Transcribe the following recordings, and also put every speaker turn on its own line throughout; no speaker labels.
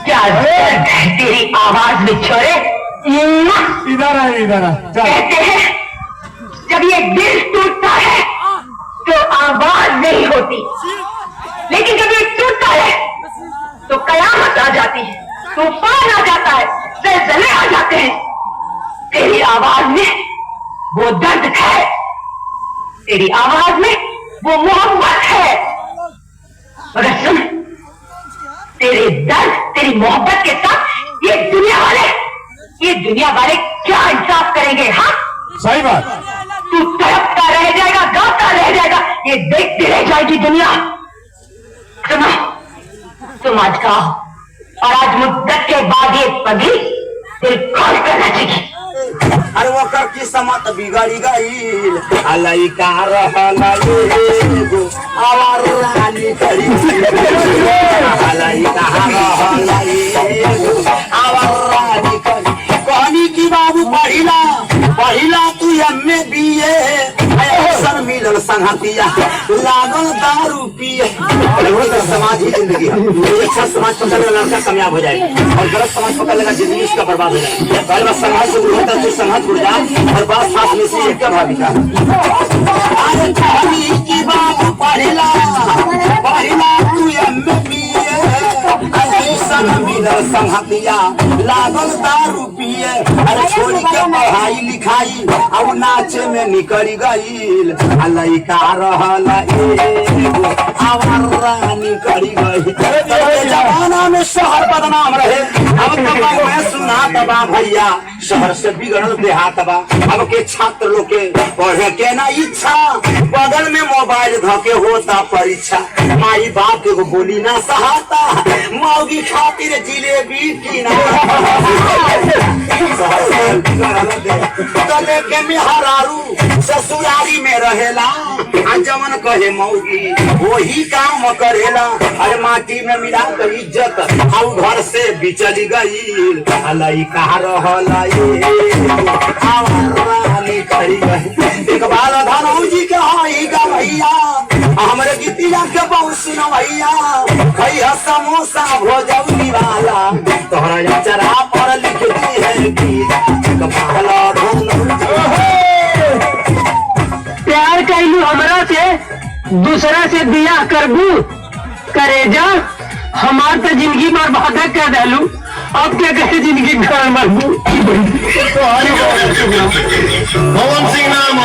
क्या तेरी आवाज में छोरे।
इधर है इधर है।
कहते हैं जब ये दिल टूटता है तो आवाज नहीं होती, लेकिन जब ये टूटता है तो कयामत आ जाती है, तूफान आ जाता है, ज़लज़ले आ जाते हैं। तेरी आवाज में वो दर्द है, तेरी आवाज में वो मोहब्बत है। मगर सुन, तेरे दर्द तेरी मोहब्बत के साथ ये दुनिया वाले क्या इंसाफ करेंगे? हाँ
सही बात।
तू तड़पता रह जाएगा, गाता रह जाएगा, ये देखती रह जाएगी दुनिया। सुनो, तुम आज गाओ और आज मुद्दत के बाद ये पगड़ी दिल खोल कर नाचेगी।
अरे वो कर की समत बिगड़ी गई अलई का रहला एगो आवार रानी करी अलई का रहला एगो आवार रानी करी। कहानी की बाबू पहिला तू एमए बीए अवसर मिलल संगतिया लागल दारू पिए। समाज ही जिंदगी है, कोई अच्छा समाज पकड़ लेगा लड़का कामयाब हो जाएगा और गलत समाज पकड़ लेगा जिंदगी उसका बर्बाद हो जाएगा। पहले बस संघर्ष शुरू होता है, संघर्ष उड़ जाए और बस साथ में से एक भाविका। अरे कहानी की बात पहिला तू एमए बीए अवसर मिलल संगतिया लागल दारू पिए। अरे छोड़ के पढ़ाई लिखाई अब नाचे में निकल गईल लइका रहला एगो आवार रानी करी गई। जमाना में शहर बदनाम रहे, अब तो मैं सुना तबा भैया शहर से बिगड़ल देहात बा। अब के छात्र लोग के पढ़े के ना इच्छा, बगल में मोबाइल धके होता परीक्षा। माई बाप के बोली ना सहाता, मौगी खातिर जिलेबी की ना तले के मेहरारू ससुरारी में रहेला जमन कहे मौगी वही काम करेला। अरे माटी में मिला कर इज्जत आउ घर से बिचली गई लइका रहला रानी करी गई। इकबाल धनौजी के हई गा भैया हमरे गीतिया के बहुत सुनो भैया भैया समोसा भोजौनी वाला तोहरा चरा पर लिख दी है इकबाल
प्यार कैलू हमरा से दूसरा से बियाह करबू करेजा हमार तो जिंदगी बर्बाद कर डालू। अब क्या कहे जिंदगी घर मरबू।
पवन सिंह नाम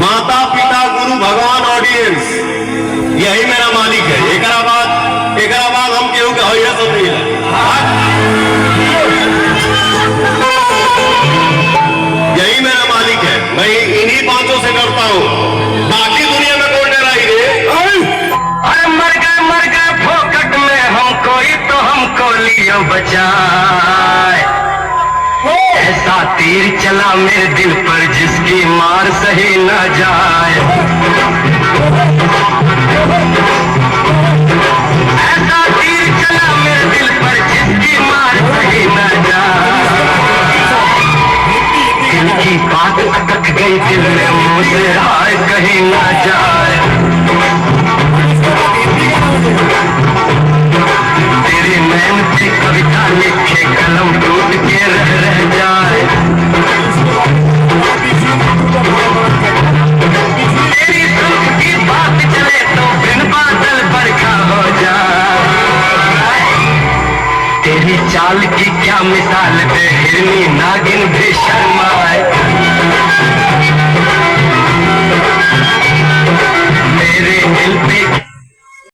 माता पिता गुरु भगवान ऑडियंस यही मेरा मालिक है। एक बाद हम केहू के होइए तो नहीं यही मेरा मालिक है। मैं इन्हीं बातों से करता हूँ, बाकी दुनिया में कौन डराई रे।
अरे मर गए फोकट में हम कोई तो हमको लियो बचाए। ऐसा तीर चला मेरे दिल पर जिसकी मार सही न जाए। ऐसा तीर चला मेरे दिल पर जिसकी मार सही न जाए। दिल की बात अटक गई दिल में मुझसे राय कहीं न जाए। तेरी मेहनत की कविता लिखे कलम टूट के रह जाए। तेरी दुख की बात चले तो बिन बादल बरखा हो जाए। तेरी चाल की क्या मिसाल दे हिरनी नागिन भी शर्माए।